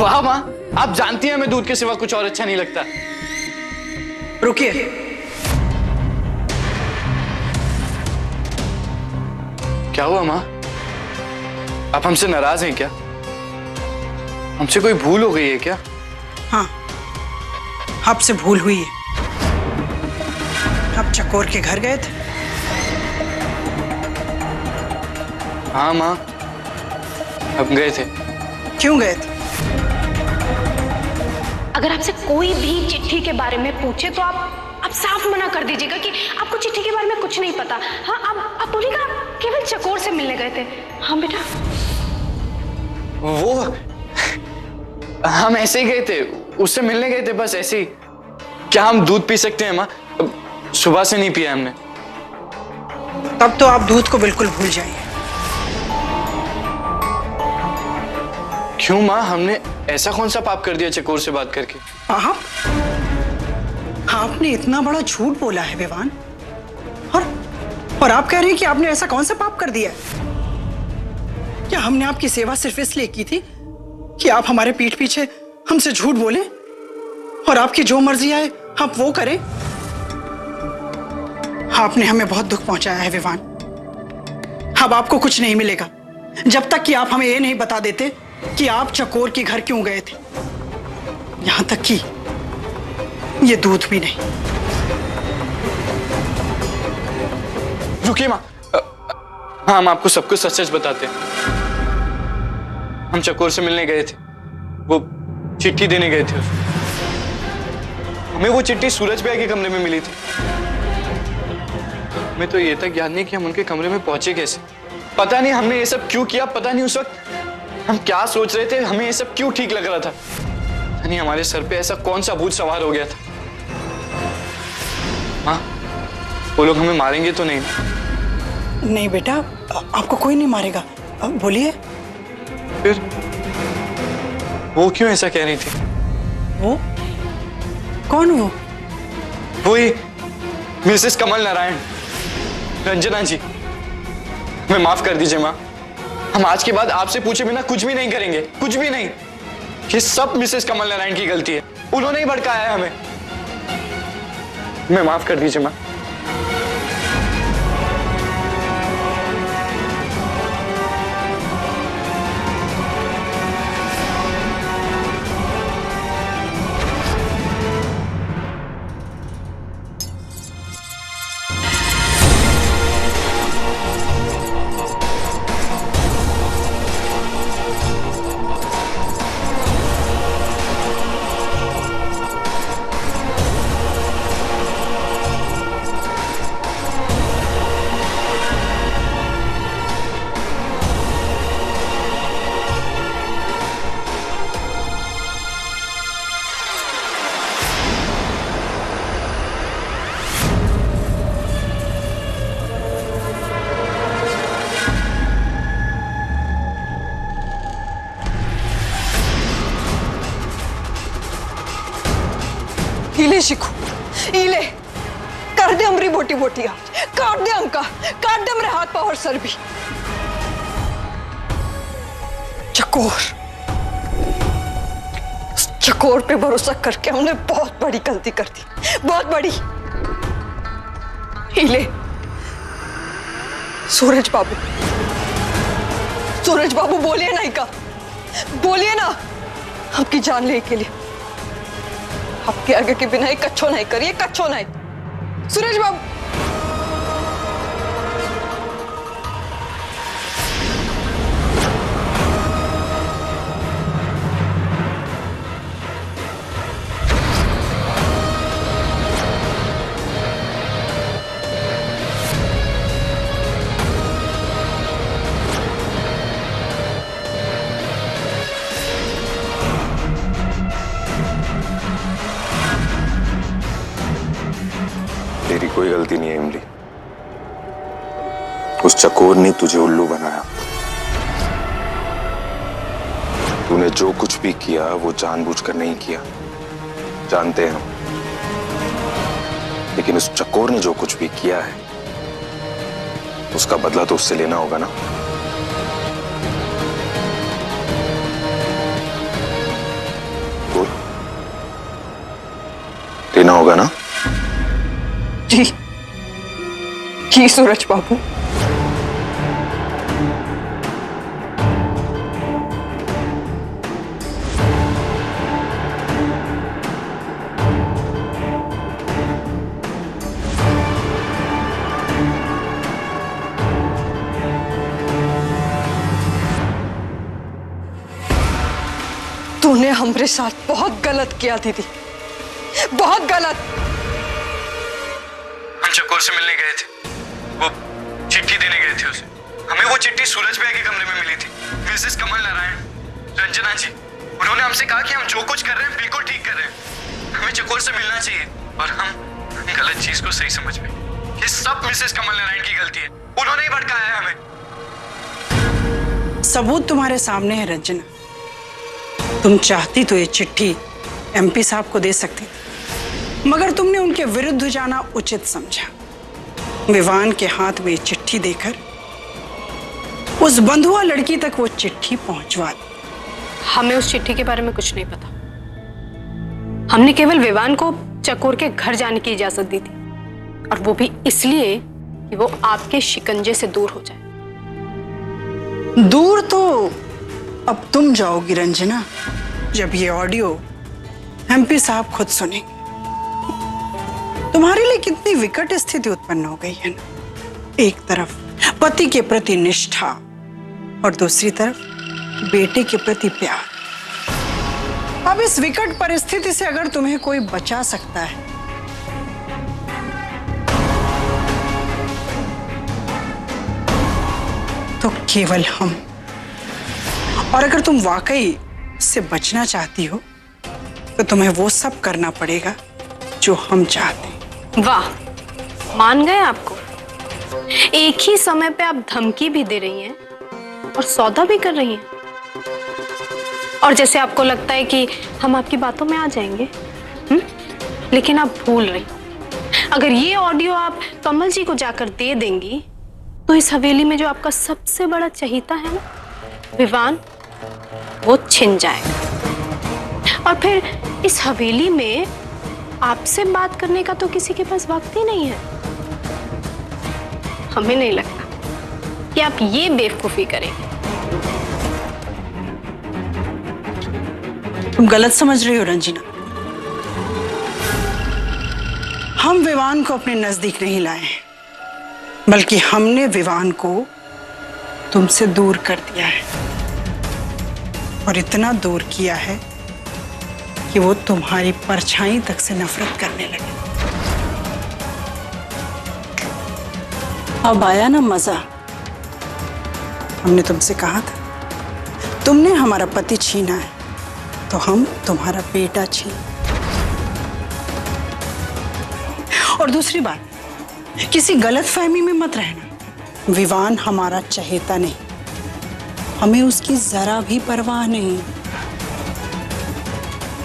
वाह माँ, आप जानती हैं हमें दूध के सिवा कुछ और अच्छा नहीं लगता। रुकिए, क्या हुआ माँ? आप हमसे नाराज हैं क्या? हमसे कोई भूल हो गई है क्या? हाँ, आपसे भूल हुई है। आप चकोर के घर गए थे? हाँ माँ, अब गए थे। क्यों गए थे? अगर आपसे कोई भी चिट्ठी के बारे में पूछे तो आप साफ मना कर दीजिएगा कि आपको चिट्ठी के बारे में कुछ नहीं पता। हाँ, आप बोलिएगा आप केवल चकोर से मिलने गए थे। हाँ बेटा। वो हम ऐसे ही गए थे, उससे मिलने गए थे, बस ऐसे ही। क्या हम दूध पी सकते हैं माँ? सुबह से नहीं पिया हमने। तब तो आप दूध को बिल्कुल भूल जाइए। क्यों माँ, हमने ऐसा कौन सा पाप कर दिया चकोर से बात करके? आपने इतना बड़ा झूठ बोला है विवान, और आप कह रहे हैं कि आपने ऐसा कौन सा पाप कर दिया है? क्या हमने आपकी सेवा सिर्फ इसलिए की थी कि आप हमारे पीठ पीछे हमसे झूठ बोले और आपकी जो मर्जी आए आप वो करें? आपने हमें बहुत दुख पहुंचाया है विवान। अब आपको कुछ नहीं मिलेगा जब तक कि आप हमें ये नहीं बता देते कि आप चकोर के घर क्यों गए थे, यहां तक कि ये दूध भी नहीं। रुकिए माँ, हाँ हम आपको सब कुछ सच सच बताते हैं। हम चकोर से मिलने गए थे, वो चिट्ठी देने गए थे। हमें वो चिट्ठी सूरज भैया के कमरे में मिली थी। हमें तो ये तक याद नहीं कि हम उनके कमरे में पहुंचे कैसे। पता नहीं हमने ये सब क्यों किया, पता नहीं उस वक्त हम क्या सोच रहे थे, हमें ये सब क्यों ठीक लग रहा था। पता नहीं हमारे सर पे ऐसा कौन सा भूत सवार हो गया था। हाँ, वो लोग हमें मारेंगे तो नहीं? नहीं बेटा, आपको कोई नहीं मारेगा। बोलिए। फिर वो क्यों ऐसा कह रही थी? वो कौन? वो वही मिसेस कमल नारायण, रंजना जी। हमें माफ कर दीजिए माँ, हम आज के बाद आपसे पूछे बिना कुछ भी नहीं करेंगे, कुछ भी नहीं। ये सब मिसेस कमल नारायण की गलती है, उन्होंने ही भड़काया है हमें। हमें माफ कर दीजिए माँ। इले शिखू, इले कर दे हमरी बोटी बोटिया, काट दे अंका, काट दे हमरे हाथ पाँव और सर भी। चकोर पे भरोसा करके हमने बहुत बड़ी गलती कर दी, बहुत बड़ी। इले सूरज बाबू बोलिए ना, इका बोलिए ना, आपकी जान ले के लिए आपके आगे के बिना एक कच्छो नहीं करिए, कच्छो नहीं। सूरज बाबू, तेरी कोई गलती नहीं है इमली। उस चकोर ने तुझे उल्लू बनाया। तूने जो कुछ भी किया वो जानबूझकर नहीं किया, जानते हैं हम। लेकिन उस चकोर ने जो कुछ भी किया है उसका बदला तो उससे लेना होगा ना। देना होगा ना? जी जी सूरज बाबू। तूने हमारे साथ बहुत गलत किया दीदी, बहुत गलत। हम चकोर से मिलने गए थे, वो चिट्ठी देने गए थे उसे। हमें वो चिट्ठी सूरज भैया के कमरे में मिली थी। मिसेस कमल नारायण, रंजना जी, उन्होंने हमसे कहा कि हम जो कुछ कर रहे हैं बिल्कुल ठीक कर रहे हैं, हमें चकोर से मिलना चाहिए। और हम गलत चीज को सही समझ गए। ये सब मिसेस कमल नारायण की गलती है, उन्होंने ही भड़काया है हमें। सबूत तुम्हारे सामने है रंजना। तुम चाहती तो ये चिट्ठी एमपी साहब को दे सकती थी, मगर तुमने उनके विरुद्ध जाना उचित समझा। विवान के हाथ में चिट्ठी देकर उस बंधुआ लड़की तक वो चिट्ठी पहुंचवा दी। हमें उस चिट्ठी के बारे में कुछ नहीं पता। हमने केवल विवान को चकोर के घर जाने की इजाजत दी थी, और वो भी इसलिए कि वो आपके शिकंजे से दूर हो जाए। दूर तो अब तुम जाओगी रंजना, जब ये ऑडियो एमपी साहब खुद सुनेंगे। तुम्हारे लिए कितनी विकट स्थिति उत्पन्न हो गई है ना। एक तरफ पति के प्रति निष्ठा और दूसरी तरफ बेटे के प्रति प्यार। अब इस विकट परिस्थिति से अगर तुम्हें कोई बचा सकता है तो केवल हम। और अगर तुम वाकई से बचना चाहती हो तो तुम्हें वो सब करना पड़ेगा जो हम चाहते हैं। वाह, मान गए आपको। एक ही समय पे आप धमकी भी दे रही हैं और सौदा भी कर रही हैं। और जैसे आपको लगता है कि हम आपकी बातों में आ जाएंगे, लेकिन आप भूल रही हो। अगर ये ऑडियो आप कमल जी को जाकर दे देंगी तो इस हवेली में जो आपका सबसे बड़ा चहीता है ना, विवान, वो छिन जाएगा। और फिर इस हवेली में आपसे बात करने का तो किसी के पास वक्त ही नहीं है। हमें नहीं लगता कि आप ये बेवकूफी करेंगे। तुम गलत समझ रही हो रंजना। हम विवान को अपने नजदीक नहीं लाए हैं, बल्कि हमने विवान को तुमसे दूर कर दिया है। और इतना दूर किया है कि वो तुम्हारी परछाई तक से नफरत करने लगे। अब आया ना मजा। हमने तुमसे कहा था, तुमने हमारा पति छीना है तो हम तुम्हारा बेटा छीन। और दूसरी बात, किसी गलतफहमी में मत रहना। विवान हमारा चहेता नहीं, हमें उसकी जरा भी परवाह नहीं।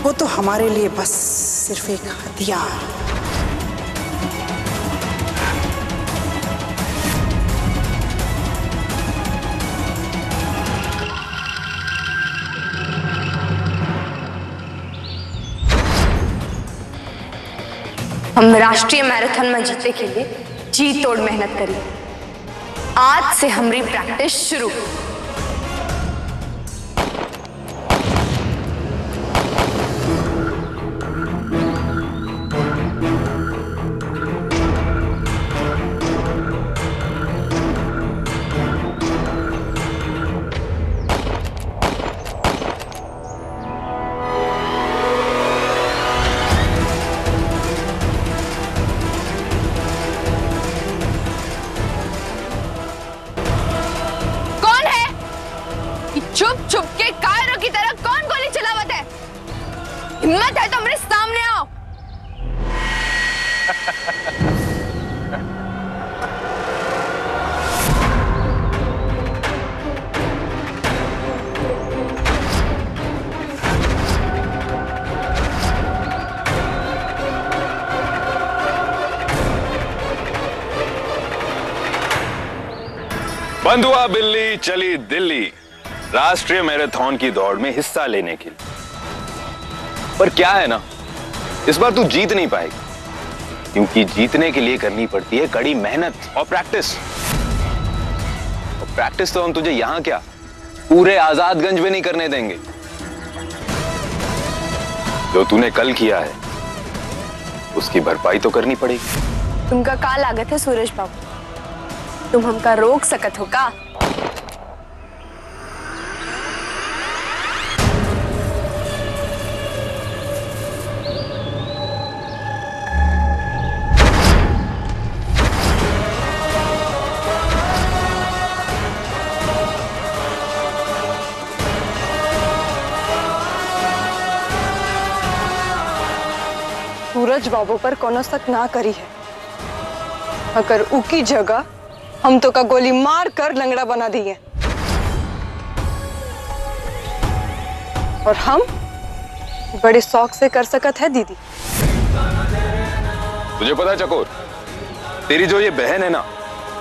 वो तो हमारे लिए बस सिर्फ एक हथियार। हम राष्ट्रीय मैराथन में जीतने के लिए जी तोड़ मेहनत करी। आज से हमारी प्रैक्टिस शुरू। छुप छुप के कायरों की तरह कौन गोली चलावत है? हिम्मत है तो मेरे सामने आओ। बंद हुआ बिल्ली चली दिल्ली राष्ट्रीय मैराथन की दौड़ में हिस्सा लेने के लिए। पर क्या है ना, इस बार तू जीत नहीं पाएगी, क्योंकि जीतने के लिए करनी पड़ती है कड़ी मेहनत और प्रैक्टिस। और प्रैक्टिस तो हम तुझे यहां क्या, पूरे आजादगंज में नहीं करने देंगे। जो तूने कल किया है उसकी भरपाई तो करनी पड़ेगी। तुमका का लागत है सूरज बाबू, तुम हमका रोक सकत हो का? सूरज बाबू पर कोनो शक ना करी है। अगर उकी जगह हम तो का गोली मार कर लंगड़ा बना दिए, और हम बड़े शौक से कर सकत है दीदी। तुझे पता है चकोर, तेरी जो ये बहन है ना,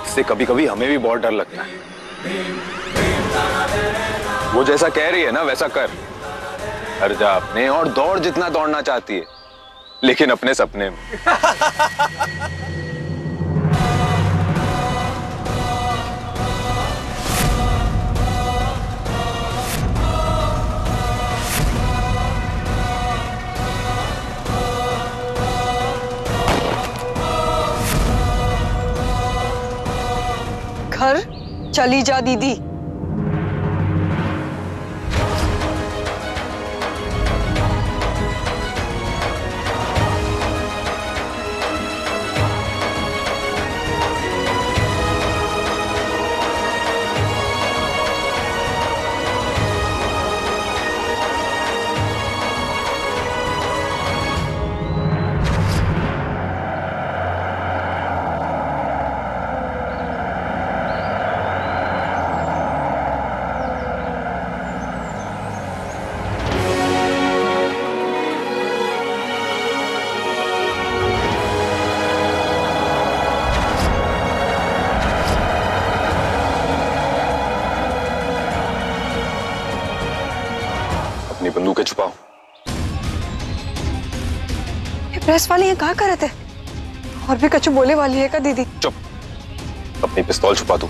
इससे कभी कभी हमें भी बहुत डर लगता है। वो जैसा कह रही है ना वैसा कर, हर जा अपने और दौड़ जितना दौड़ना चाहती है, लेकिन अपने सपने में। घर चली जा दीदी। अपनी बंदूकें छुपाओ। ये प्रेस वाली ये कहाँ करते? और भी कछु बोले वाली है का दीदी? चुप, अपनी पिस्तौल छुपा दो।